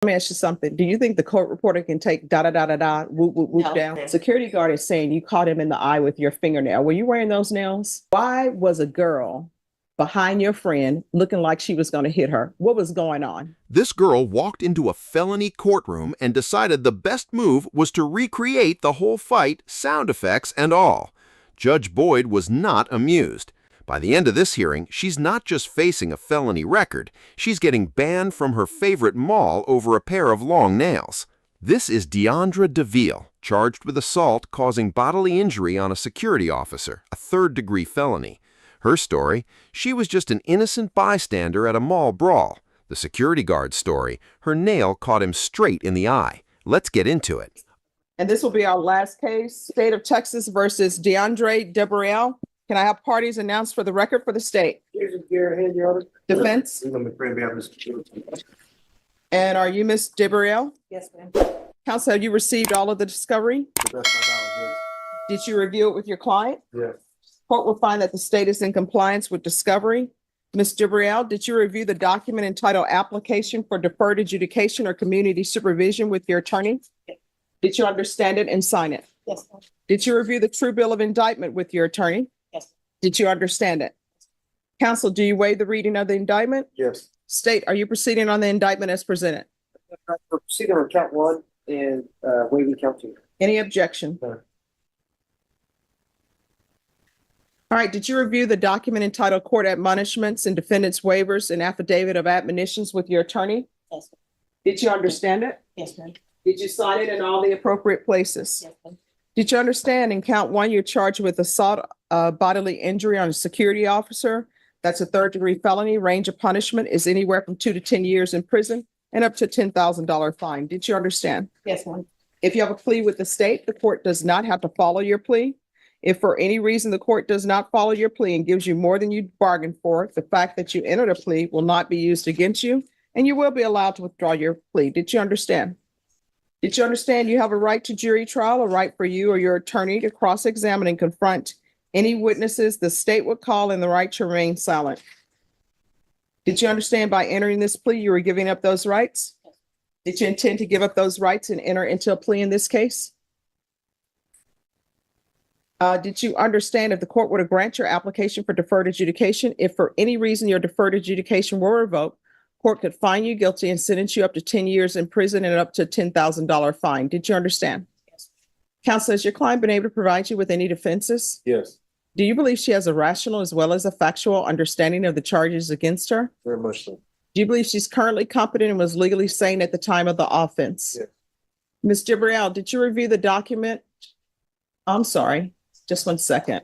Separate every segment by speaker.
Speaker 1: Let me ask you something. Do you think the court reporter can take da da da da da whoop whoop whoop
Speaker 2: No.
Speaker 1: down? Security guard is saying you caught him in the eye with your fingernail. Were you wearing those nails? Why was a girl behind your friend looking like she was going to hit her? What was going on?
Speaker 3: This girl walked into a felony courtroom and decided the best move was to recreate the whole fight, sound effects and all. Judge Boyd was not amused. By the end of this hearing, she's not just facing a felony record, she's getting banned from her favorite mall over a pair of long nails. This is Deandra DeVille, charged with assault causing bodily injury on a security officer, a third-degree felony. Her story: she was just an innocent bystander at a mall brawl. The security guard's story: her nail caught him straight in the eye. Let's get into it.
Speaker 1: And this will be our last case, State of Texas versus DeAndre Debriel. Can I have parties announced for the record for the state? Defense? And are you Ms. Debriel?
Speaker 2: Yes, ma'am.
Speaker 1: Counsel, have you received all of the discovery? Did you review it with your client?
Speaker 4: Yes.
Speaker 1: Court will find that the state is in compliance with discovery. Ms. Debriel, did you review the document entitled Application for Deferred Adjudication or Community Supervision with your attorney?
Speaker 2: Yes.
Speaker 1: Did you understand it and sign it?
Speaker 2: Yes, ma'am.
Speaker 1: Did you review the true bill of indictment with your attorney?
Speaker 2: Yes.
Speaker 1: Did you understand it? Counsel, do you waive the reading of the indictment?
Speaker 4: Yes.
Speaker 1: State, are you proceeding on the indictment as presented?
Speaker 4: Proceeding on count one and waiving count two.
Speaker 1: Any objection?
Speaker 4: No.
Speaker 1: All right, did you review the document entitled Court Admonishments and Defendant's Waivers and Affidavit of Admonitions with your attorney?
Speaker 2: Yes.
Speaker 1: Did you understand it?
Speaker 2: Yes, ma'am.
Speaker 1: Did you sign it in all the appropriate places?
Speaker 2: Yes, ma'am.
Speaker 1: Did you understand in count one, you're charged with assault, bodily injury on a security officer? That's a third-degree felony. Range of punishment is anywhere from 2 to 10 years in prison and up to $10,000 fine. Did you understand?
Speaker 2: Yes, ma'am.
Speaker 1: If you have a plea with the state, the court does not have to follow your plea. If for any reason the court does not follow your plea and gives you more than you bargained for, the fact that you entered a plea will not be used against you, and you will be allowed to withdraw your plea. Did you understand? Did you understand you have a right to jury trial, a right for you or your attorney to cross-examine and confront any witnesses the state would call, and the right to remain silent? Did you understand by entering this plea, you were giving up those rights? Did you intend to give up those rights and enter into a plea in this case? Did you understand if the court were to grant your application for deferred adjudication, if for any reason your deferred adjudication were revoked, court could find you guilty and sentence you up to 10 years in prison and up to $10,000 fine? Did you understand?
Speaker 2: Yes.
Speaker 1: Counsel, has your client been able to provide you with any defenses?
Speaker 4: Yes,
Speaker 1: Do you believe she has a rational as well as a factual understanding of the charges against her?
Speaker 4: very much so.
Speaker 1: Do you believe she's currently competent and was legally sane at the time of the offense?
Speaker 4: Yes.
Speaker 1: Ms. Gibriel, did you review the document? I'm sorry, just 1 second.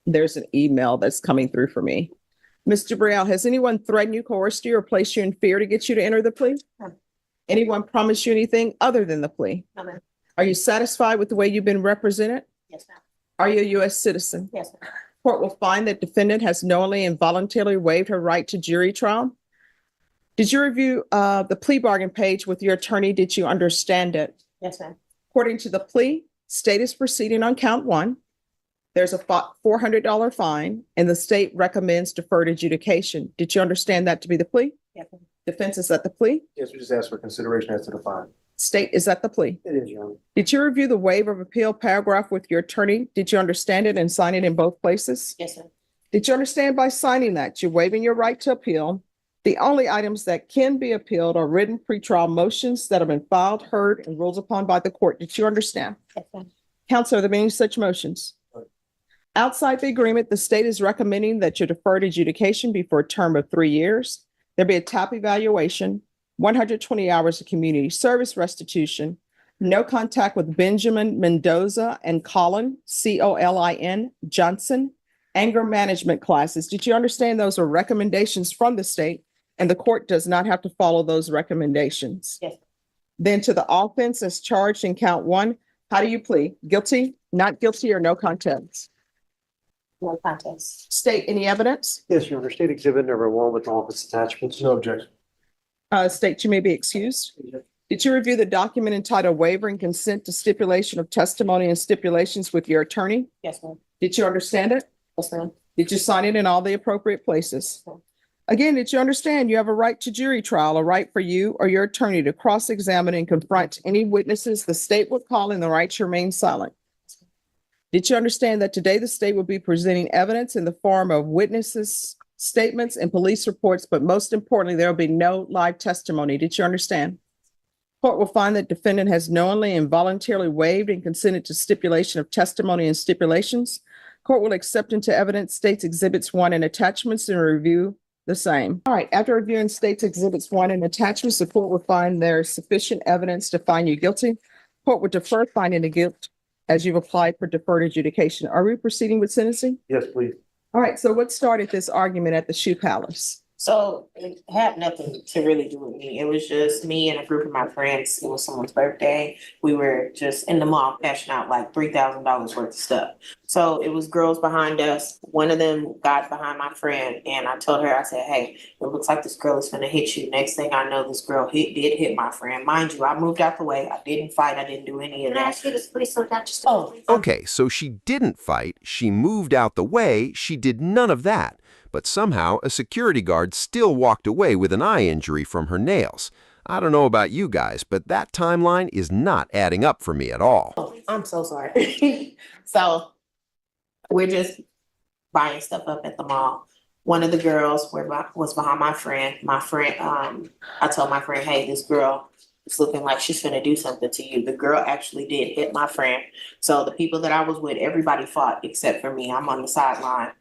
Speaker 1: There's an email that's coming through for me. Ms. Gibriel, has anyone threatened you, coerced you, or placed you in fear to get you to enter the plea?
Speaker 2: No.
Speaker 1: Anyone promised you anything other than the plea?
Speaker 2: No, ma'am.
Speaker 1: Are you satisfied with the way you've been represented?
Speaker 2: Yes, ma'am.
Speaker 1: Are you a U.S. citizen?
Speaker 2: Yes, ma'am.
Speaker 1: Court will find that defendant has knowingly and voluntarily waived her right to jury trial. Did you review the plea bargain page with your attorney? Did you understand it?
Speaker 2: Yes, ma'am.
Speaker 1: According to the plea, state is proceeding on count one. There's a $400 fine, and the state recommends deferred adjudication. Did you understand that to be the plea?
Speaker 2: Yes, ma'am.
Speaker 1: Defense is at the plea.
Speaker 4: Yes, we just asked for consideration as to the fine.
Speaker 1: State is at the plea.
Speaker 4: It is, Your Honor.
Speaker 1: Did you review the waiver of appeal paragraph with your attorney? Did you understand it and sign it in both places?
Speaker 2: Yes, ma'am.
Speaker 1: Did you understand by signing that you're waiving your right to appeal? The only items that can be appealed are written pretrial motions that have been filed, heard, and ruled upon by the court. Did you understand?
Speaker 2: Yes, ma'am.
Speaker 1: Counsel, are there any such motions?
Speaker 4: Right.
Speaker 1: Outside the agreement, the state is recommending that your deferred adjudication be for a term of 3 years. There be a top evaluation, 120 hours of community service restitution, no contact with Benjamin Mendoza and Colin, Colin Johnson, anger management classes. Did you understand those are recommendations from the state, and the court does not have to follow those recommendations?
Speaker 2: Yes.
Speaker 1: Then to the offense as charged in count one, how do you plead? Guilty, not guilty, or no contest?
Speaker 2: No contest.
Speaker 1: State, any evidence?
Speaker 4: Yes, Your Honor. State Exhibit number 1 with all of its attachments. No objection.
Speaker 1: State, you may be excused. Did you review the document entitled Waiver and Consent to Stipulation of Testimony and Stipulations with your attorney?
Speaker 2: Yes, ma'am.
Speaker 1: Did you understand it?
Speaker 2: Yes, ma'am.
Speaker 1: Did you sign it in all the appropriate places?
Speaker 2: Yes.
Speaker 1: Again, did you understand you have a right to jury trial, a right for you or your attorney to cross-examine and confront any witnesses the state would call and the right to remain silent? Did you understand that today the state will be presenting evidence in the form of witnesses' statements and police reports, but most importantly, there will be no live testimony? Did you understand? Court will find that defendant has knowingly and voluntarily waived and consented to stipulation of testimony and stipulations. Court will accept into evidence states exhibits 1 and attachments and review the same. All right, after reviewing states exhibits 1 and attachments, the court will find there is sufficient evidence to find you guilty. Court will defer finding the guilt as you've applied for deferred adjudication. Are we proceeding with sentencing?
Speaker 4: Yes, please.
Speaker 1: All right, so what started this argument at the Shoe Palace?
Speaker 5: So it had nothing to really do with me. It was just me and a group of my friends. It was someone's birthday. We were just in the mall cashing out like $3,000 worth of stuff. So it was girls behind us. One of them got behind my friend and I told her, I said, hey, it looks like this girl is gonna hit you. Next thing I know, this girl did hit my friend. Mind you, I moved out the way. I didn't fight. I didn't do any of
Speaker 2: Can I
Speaker 5: that.
Speaker 2: ask you this, please, so that just.
Speaker 5: Oh,
Speaker 3: Okay, so she didn't fight, she moved out the way, she did none of that. But somehow a security guard still walked away with an eye injury from her nails. I don't know about you guys, but that timeline is not adding up for me at all.
Speaker 5: Oh, I'm so sorry. So we're just buying stuff up at the mall. One of the girls was behind my friend. I told my friend, hey, this girl is looking like she's gonna do something to you. The girl actually did hit my friend. So the people that I was with, everybody fought except for me. I'm on the sideline.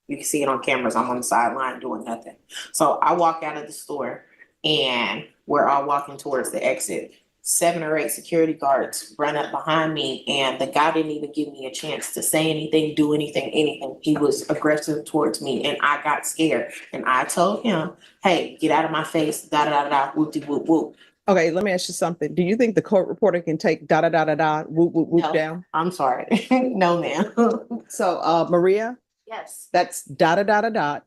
Speaker 5: You can see it on cameras. I'm on the sideline doing nothing. So I walk out of the store and we're all walking towards the exit. 7 or 8 security guards run up behind me and the guy didn't even give me a chance to say anything, do anything, anything. He was aggressive towards me and I got scared. And I told him, hey, get out of my face, da da da da, whoop whoop whoop.
Speaker 1: Okay, let me ask you something. Do you think the court reporter can take da da da da da whoop whoop whoop
Speaker 5: No.
Speaker 1: down?
Speaker 5: I'm sorry. No, ma'am.
Speaker 1: So, Maria,
Speaker 2: Yes.
Speaker 1: that's da da da da da.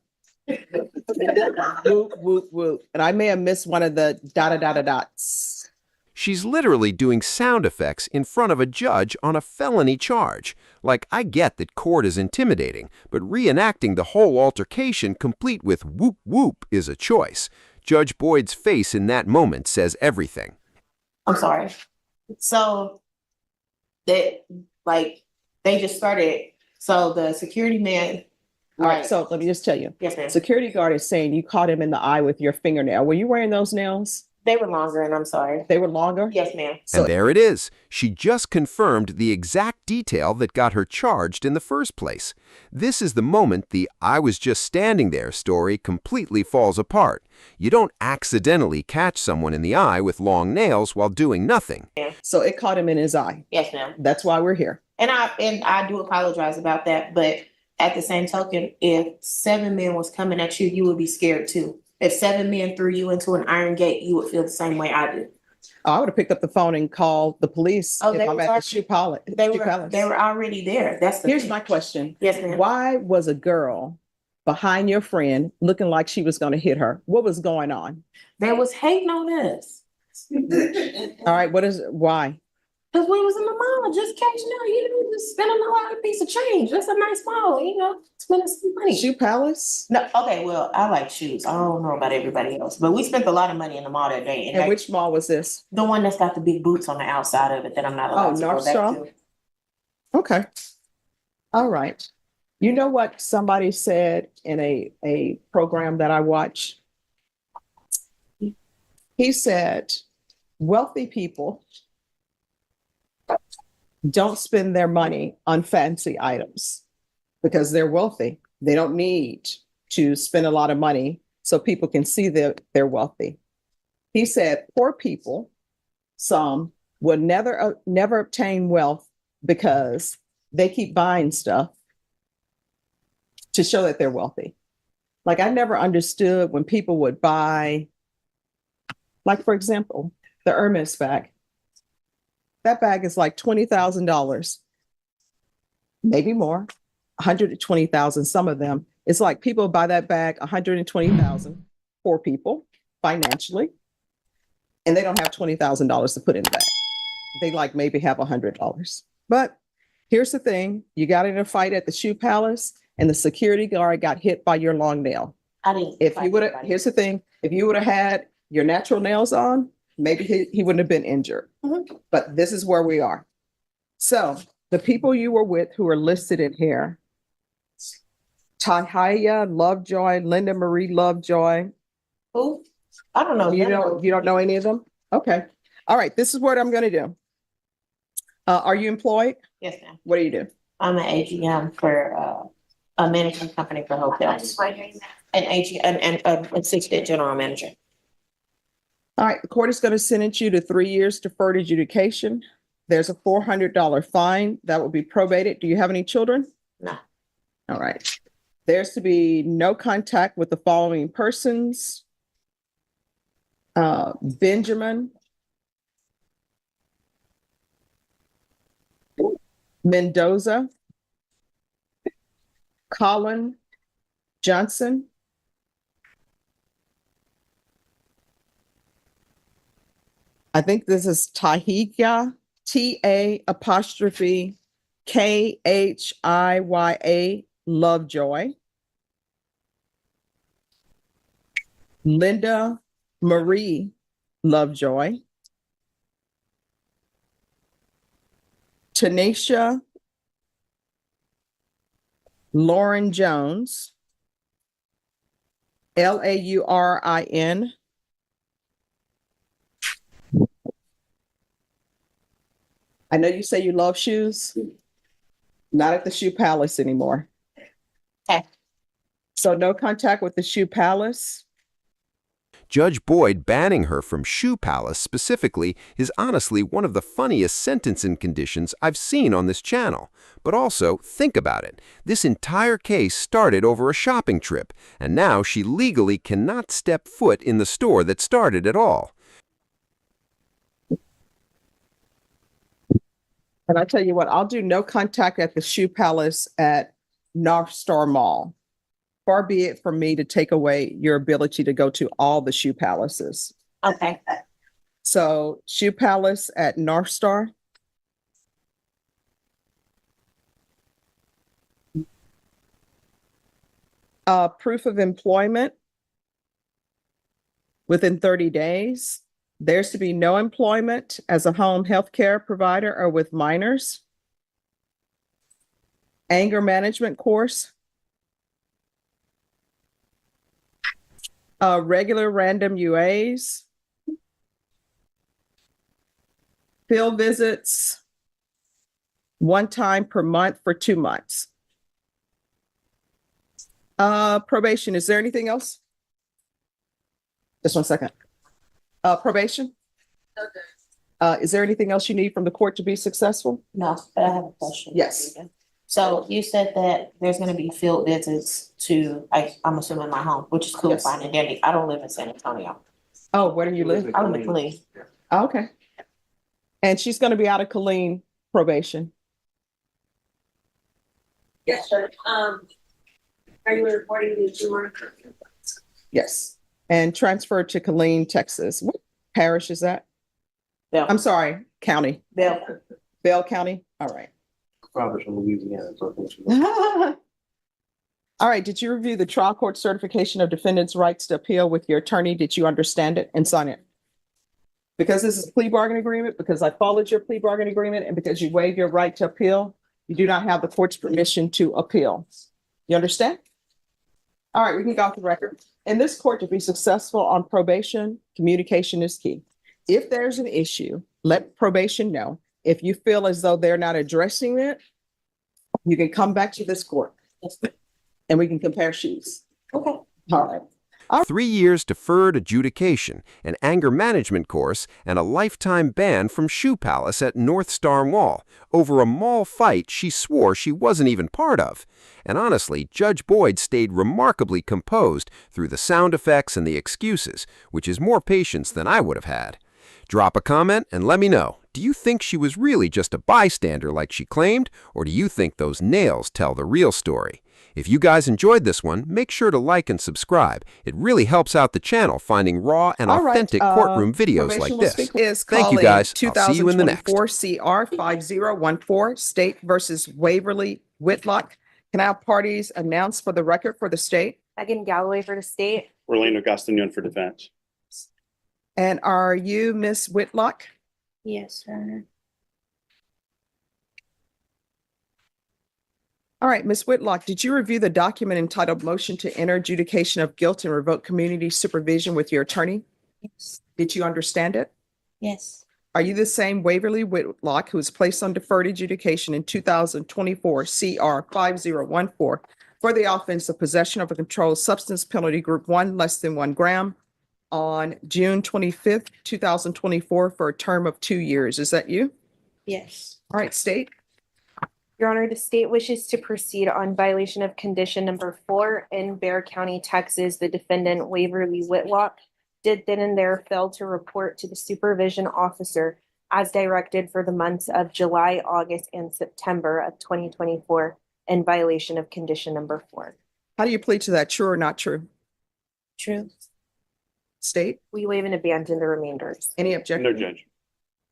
Speaker 1: Whoop whoop whoop. And I may have missed one of the da da da da dots.
Speaker 3: She's literally doing sound effects in front of a judge on a felony charge. Like, I get that court is intimidating, but reenacting the whole altercation complete with whoop whoop is a choice. Judge Boyd's face in that moment says everything.
Speaker 5: I'm sorry. So they just started. So the security man.
Speaker 1: All right, so let me just tell you.
Speaker 5: Yes, ma'am.
Speaker 1: Security guard is saying you caught him in the eye with your fingernail. Were you wearing those nails?
Speaker 5: They were longer, and I'm sorry.
Speaker 1: They were longer?
Speaker 5: Yes, ma'am.
Speaker 1: So
Speaker 3: And there it is. She just confirmed the exact detail that got her charged in the first place. This is the moment the "I was just standing there" story completely falls apart. You don't accidentally catch someone in the eye with long nails while doing nothing.
Speaker 1: so it caught him in his eye.
Speaker 5: Yes, ma'am.
Speaker 1: That's why we're here.
Speaker 5: And I do apologize about that, but at the same token, if 7 men was coming at you, you would be scared too. If 7 men threw you into an iron gate, you would feel the same way I do.
Speaker 1: I would have picked up the phone and called the police
Speaker 5: Oh,
Speaker 1: if
Speaker 5: they
Speaker 1: I'm
Speaker 5: was
Speaker 1: at the
Speaker 5: already-
Speaker 1: Shoe Palace.
Speaker 5: They were already there. That's the
Speaker 1: Here's
Speaker 5: thing.
Speaker 1: my question.
Speaker 5: Yes, ma'am.
Speaker 1: Why was a girl behind your friend looking like she was going to hit her? What was going on?
Speaker 5: They was hating on us.
Speaker 1: All right, why?
Speaker 5: Cause we was in the mall just catching up, just spending a lot of piece of change. That's a nice mall, spending some money.
Speaker 1: Shoe Palace?
Speaker 5: No, okay, well, I like shoes. I don't know about everybody else, but we spent a lot of money in the mall that day.
Speaker 1: And which mall was this?
Speaker 5: The one that's got the big boots on the outside of it that I'm not allowed to go back
Speaker 1: Nordstrom?
Speaker 5: to.
Speaker 1: Okay. All right. You know what somebody said in a program that I watch? He said, wealthy people don't spend their money on fancy items because they're wealthy. They don't need to spend a lot of money so people can see that they're wealthy. He said poor people, some, will never obtain wealth because they keep buying stuff to show that they're wealthy. Like, I never understood when people would buy, like, for example, the Hermes bag. That bag is like $20,000, maybe more, 120,000. Some of them, it's like people buy that bag, 120,000, poor people financially, and they don't have $20,000 to put in the bag. They like maybe have $100. But here's the thing: you got in a fight at the Shoe Palace, and the security guard got hit by your long nail.
Speaker 5: I didn't.
Speaker 1: If
Speaker 5: fight
Speaker 1: you would have,
Speaker 5: anybody.
Speaker 1: here's the thing, if you would have had your natural nails on, maybe he wouldn't have been injured.
Speaker 5: Mhm.
Speaker 1: But this is where we are. So the people you were with who are listed in here, Tahaya Lovejoy, Linda Marie Lovejoy.
Speaker 5: Who? I don't know.
Speaker 1: You don't know any of them? Okay. All right. This is what I'm going to do. Are you employed?
Speaker 5: Yes, ma'am.
Speaker 1: What do you do?
Speaker 5: I'm an AGM for a management company for hotels. An AG and assistant general manager.
Speaker 1: All right. The court is going to sentence you to 3 years deferred adjudication. There's a $400 fine that will be probated. Do you have any children?
Speaker 5: No.
Speaker 1: All right. There's to be no contact with the following persons. Benjamin Mendoza, Colin Johnson, I think this is Tahia, TA'Khia Lovejoy, Linda Marie Lovejoy, Tanisha Lauren Jones, Laurin. I know you say you love shoes. Not at the Shoe Palace anymore.
Speaker 5: Okay.
Speaker 1: So no contact with the Shoe Palace.
Speaker 3: Judge Boyd banning her from Shoe Palace specifically is honestly one of the funniest sentencing conditions I've seen on this channel. But also, think about it. This entire case started over a shopping trip, and now she legally cannot step foot in the store that started it all.
Speaker 1: And I tell you what, I'll do no contact at the Shoe Palace at North Star Mall. Far be it from me to take away your ability to go to all the Shoe Palaces.
Speaker 5: Okay.
Speaker 1: So Shoe Palace at North Star. Proof of employment within 30 days. There's to be no employment as a home health care provider or with minors. Anger management course. Regular random UAs. Field visits. 1 time per month for 2 months. Probation. Is there anything else? Just 1 second. Probation? Is there anything else you need from the court to be successful?
Speaker 5: No, but I have a question.
Speaker 1: Yes.
Speaker 5: So you said that there's gonna be field visits to, I'm assuming my home, which is cool,
Speaker 1: Yes.
Speaker 5: fine and dandy. I don't live in San Antonio.
Speaker 1: Oh, where do you live?
Speaker 5: I live in Killeen.
Speaker 1: Oh, okay. And she's going to be out of Killeen probation.
Speaker 2: Yes, sir. Are you reporting to Juror?
Speaker 1: Yes. And transferred to Killeen, Texas. What parish is that?
Speaker 5: Bell.
Speaker 1: I'm sorry, county.
Speaker 5: Bell.
Speaker 1: Bell County? All right.
Speaker 4: Probably from Louisiana. So I think she knows.
Speaker 1: All right. Did you review the trial court certification of defendant's rights to appeal with your attorney? Did you understand it and sign it? Because this is a plea bargain agreement, because I followed your plea bargain agreement, and because you waive your right to appeal, you do not have the court's permission to appeal. You understand? All right, we can go off the record. In this court, to be successful on probation, communication is key. If there's an issue, let probation know. If you feel as though they're not addressing it, you can come back to this court and we can compare sheets.
Speaker 5: Okay.
Speaker 1: All right.
Speaker 3: 3 years deferred adjudication, an anger management course, and a lifetime ban from Shoe Palace at North Star Mall over a mall fight she swore she wasn't even part of. And honestly, Judge Boyd stayed remarkably composed through the sound effects and the excuses, which is more patience than I would have had. Drop a comment and let me know. Do you think she was really just a bystander like she claimed, or do you think those nails tell the real story? If you guys enjoyed this one, make sure to like and subscribe. It really helps out the channel finding raw and authentic courtroom videos like this. Thank you guys. I'll see you in the next.
Speaker 1: 2024 CR 5014, State versus Waverly Whitlock. Can I have parties announced for the record for the state?
Speaker 6: Megan Galloway for the state.
Speaker 7: Orlando Castagnon for defense.
Speaker 1: And are you Miss Whitlock?
Speaker 6: Yes, Your Honor.
Speaker 1: All right, Ms. Whitlock, did you review the document entitled Motion to Enter Adjudication of Guilt and Revoke Community Supervision with your attorney?
Speaker 6: Yes.
Speaker 1: Did you understand it?
Speaker 6: Yes.
Speaker 1: Are you the same Waverly Whitlock who was placed on deferred adjudication in 2024 CR 5014 for the offense of possession of a controlled substance penalty group 1 less than 1 gram on June 25th, 2024 for a term of 2 years? Is that you?
Speaker 6: Yes.
Speaker 1: All right, state.
Speaker 6: Your Honor, the state wishes to proceed on violation of condition number 4 in Bexar County, Texas. The defendant Waverly Whitlock did then and there fail to report to the supervision officer as directed for the months of July, August, and September of 2024 in violation of condition number 4.
Speaker 1: How do you plead to that? True or not true?
Speaker 6: True.
Speaker 1: State.
Speaker 6: We waive and abandon the remainders.
Speaker 1: Any objection?
Speaker 7: No, Judge.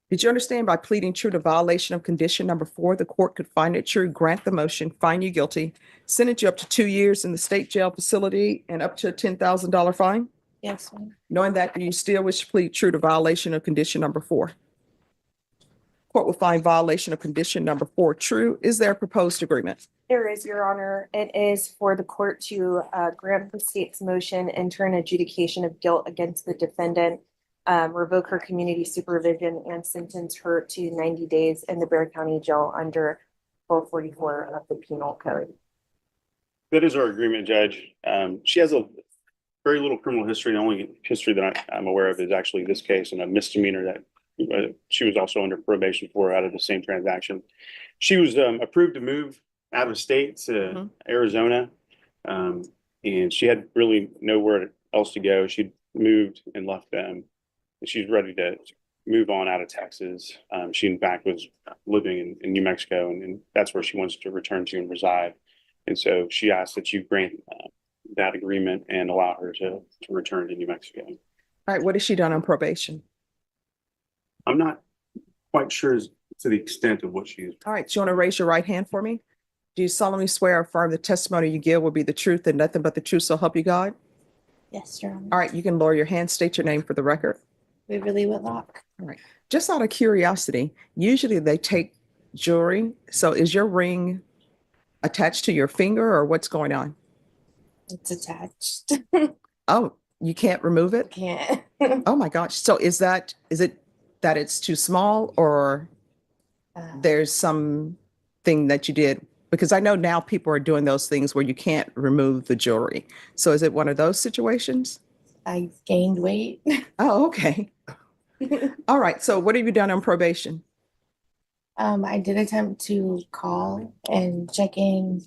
Speaker 1: Did you understand by pleading true to violation of condition number 4, the court could find it true, grant the motion, find you guilty, sentence you up to 2 years in the state jail facility and up to a $10,000 fine?
Speaker 6: Yes, ma'am.
Speaker 1: Knowing that, do you still wish to plead true to violation of condition number 4? Court will find violation of condition number 4 true. Is there a proposed agreement?
Speaker 6: There is, Your Honor. It is for the court to grant the state's motion, enter an adjudication of guilt against the defendant, revoke her community supervision, and sentence her to 90 days in the Bexar County Jail under 1244 of the Penal Code.
Speaker 7: That is our agreement, Judge. She has a very little criminal history. The only history that I'm aware of is actually this case and a misdemeanor that she was also under probation for out of the same transaction. She was approved to move out of state to Arizona, and she had really nowhere else to go. She moved and left them. She's ready to move on out of Texas. She, in fact, was living in New Mexico, and that's where she wants to return to and reside. And so she asked that you grant that agreement and allow her to return to New Mexico.
Speaker 1: All right, what has she done on probation?
Speaker 7: I'm not quite sure as to the extent of what she is.
Speaker 1: All right, do you want to raise your right hand for me? Do you solemnly swear or affirm the testimony you give will be the truth and nothing but the truth, so help you God?
Speaker 6: Yes, Your Honor.
Speaker 1: All right, you can lower your hand, state your name for the record.
Speaker 6: Waverly Whitlock.
Speaker 1: All right, just out of curiosity, usually they take jewelry. So is your ring attached to your finger or what's going on?
Speaker 6: It's attached.
Speaker 1: Oh, you can't remove it?
Speaker 6: Can't.
Speaker 1: Oh my gosh. So is it that it's too small or there's something that you did? Because I know now people are doing those things where you can't remove the jewelry. So is it one of those situations?
Speaker 6: I gained weight.
Speaker 1: Oh, okay. All right. So what have you done on probation?
Speaker 6: I did attempt to call and check in.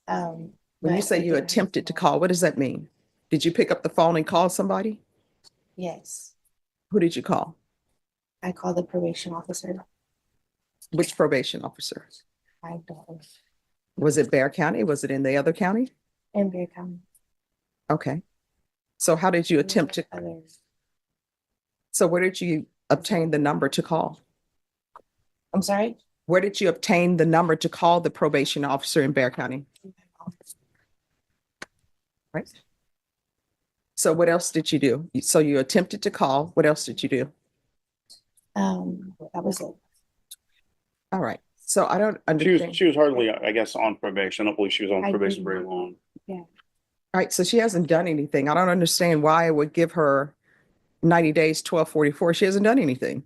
Speaker 1: When you say you attempted to call, what does that mean? Did you pick up the phone and call somebody?
Speaker 6: Yes,
Speaker 1: Who did you call?
Speaker 6: I called the probation officer.
Speaker 1: Which probation officer?
Speaker 6: I don't.
Speaker 1: Was it Bexar County? Was it in the other county?
Speaker 6: In Bexar County.
Speaker 1: Okay. So how did you attempt to,
Speaker 6: Others.
Speaker 1: so where did you obtain the number to call?
Speaker 6: I'm sorry?
Speaker 1: Where did you obtain the number to call the probation officer in Bexar County? Right. So what else did you do? So you attempted to call. What else did you do?
Speaker 6: That was it.
Speaker 1: All right. So I don't
Speaker 7: She
Speaker 1: understand.
Speaker 7: was hardly, I guess, on probation. I don't believe she was on
Speaker 6: I
Speaker 7: probation
Speaker 6: didn't.
Speaker 7: very long.
Speaker 1: All right. So she hasn't done anything. I don't understand why I would give her 90 days, 1244. She hasn't done anything.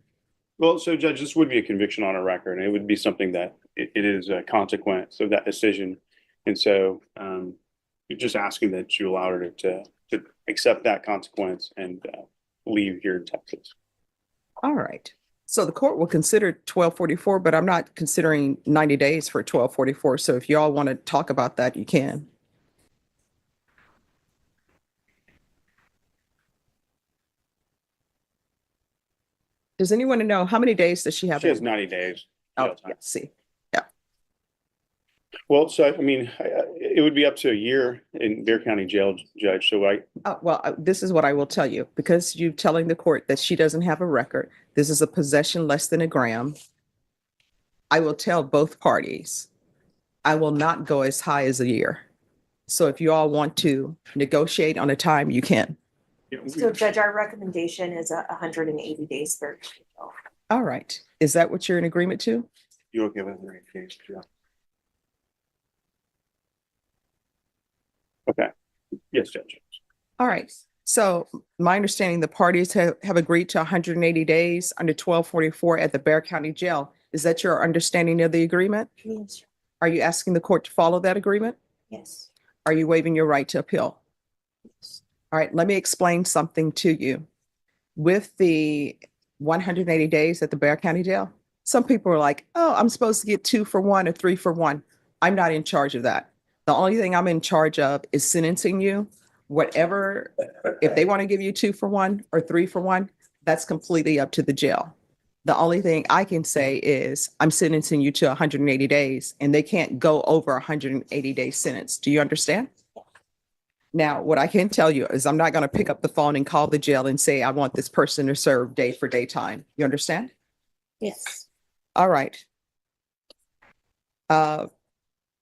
Speaker 7: Well, so Judge, this would be a conviction on a record, and it would be something that it is a consequence of that decision. And so you're just asking that you allow her to accept that consequence and leave here in Texas.
Speaker 1: All right. So the court will consider 1244, but I'm not considering 90 days for 1244. So if y'all want to talk about that, you can. Does anyone know how many days does she have?
Speaker 7: She has 90 days.
Speaker 1: Oh,
Speaker 7: jail time.
Speaker 1: yeah, see.
Speaker 7: Well, so I mean, it would be up to a year in Bexar County Jail, Judge. So
Speaker 1: This is what I will tell you, because you're telling the court that she doesn't have a record. This is a possession less than a gram. I will tell both parties, I will not go as high as a year. So if you all want to negotiate on a time, you can.
Speaker 6: So Judge, our recommendation is 180 days for.
Speaker 1: All right. Is that what you're in agreement to?
Speaker 7: You okay with it? Yeah. Okay. Yes, Judge.
Speaker 1: All right. So my understanding, the parties have agreed to 180 days under 1244 at the Bear County Jail. Is that your understanding of the agreement?
Speaker 6: Yes.
Speaker 1: Are you asking the court to follow that agreement?
Speaker 6: Yes.
Speaker 1: Are you waiving your right to appeal? All right, let me explain something to you. With the 180 days at the Bear County Jail, some people are like, oh, I'm supposed to get 2 for 1 or 3 for 1. I'm not in charge of that. The only thing I'm in charge of is sentencing you. Whatever, if they want to give you 2 for 1 or 3 for 1, that's completely up to the jail. The only thing I can say is I'm sentencing you to 180 days and they can't go over 180 day sentence. Do you understand? Now, what I can tell you is I'm not going to pick up the phone and call the jail and say, I want this person to serve day for day time. You understand?
Speaker 6: Yes.
Speaker 1: All right.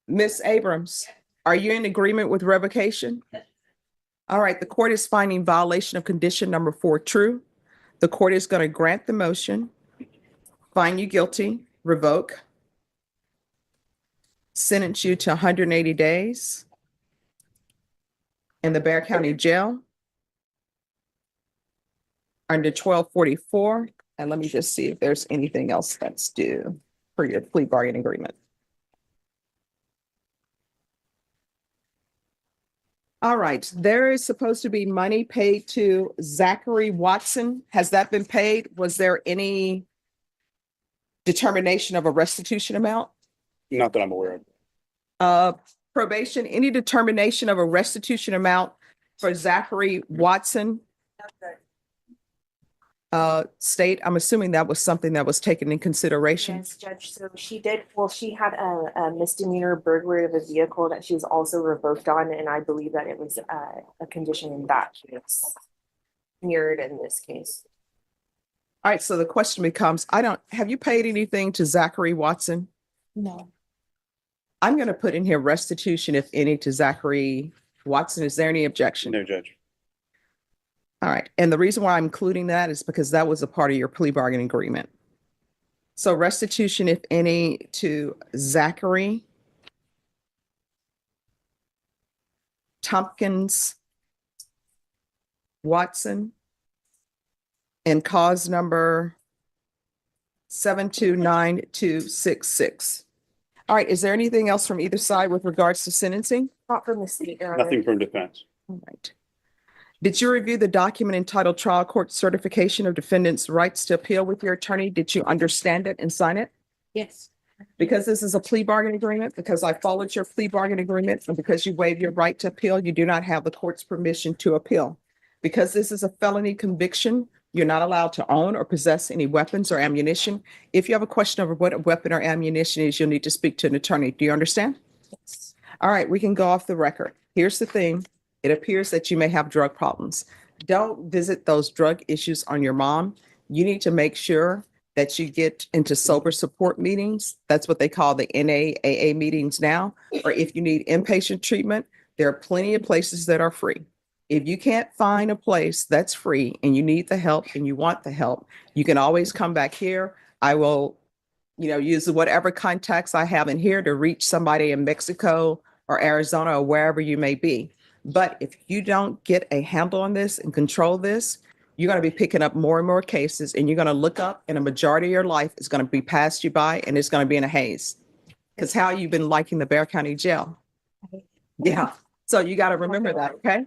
Speaker 1: Ms. Abrams, are you in agreement with revocation? All right, the court is finding violation of condition number 4 true. The court is going to grant the motion, find you guilty, revoke, sentence you to 180 days in the Bear County Jail under 1244. And let me just see if there's anything else that's due for your plea bargain agreement. All right, there is supposed to be money paid to Zachary Watson. Has that been paid? Was there any determination of a restitution amount?
Speaker 7: Not that I'm aware of.
Speaker 1: Probation, any determination of a restitution amount for Zachary Watson? State, I'm assuming that was something that was taken in consideration.
Speaker 6: Yes, Judge. So she did, well, she had a misdemeanor burglary of a vehicle that she was also revoked on, and I believe that it was a condition in that case mirrored in this case.
Speaker 1: All right, so the question becomes, have you paid anything to Zachary Watson?
Speaker 6: No.
Speaker 1: I'm going to put in here restitution, if any, to Zachary Watson. Is there any objection?
Speaker 7: No, Judge.
Speaker 1: All right. And the reason why I'm including that is because that was a part of your plea bargain agreement. So restitution, if any, to Zachary Tompkins Watson and cause number 729-266. All right. Is there anything else from either side with regards to sentencing?
Speaker 6: Not from the state, Your Honor.
Speaker 7: Nothing from defense.
Speaker 1: All right. Did you review the document entitled Trial Court Certification of Defendant's Rights to Appeal with your attorney? Did you understand it and sign it?
Speaker 6: Yes.
Speaker 1: Because this is a plea bargain agreement, because I followed your plea bargain agreement, and because you waive your right to appeal, you do not have the court's permission to appeal. Because this is a felony conviction, you're not allowed to own or possess any weapons or ammunition. If you have a question over what a weapon or ammunition is, you'll need to speak to an attorney. Do you understand?
Speaker 6: Yes.
Speaker 1: All right, we can go off the record. Here's the thing. It appears that you may have drug problems. Don't visit those drug issues on your mom. You need to make sure that you get into sober support meetings. That's what they call the NAAA meetings now. Or if you need inpatient treatment, there are plenty of places that are free. If you can't find a place that's free and you need the help and you want the help, you can always come back here. I will, use whatever contacts I have in here to reach somebody in Mexico or Arizona or wherever you may be. But if you don't get a handle on this and control this, you're going to be picking up more and more cases, and you're going to look up and a majority of your life is going to be passed you by, and it's going to be in a haze. Because how you've been liking the Bear County Jail. Yeah. So you got to remember that. Okay.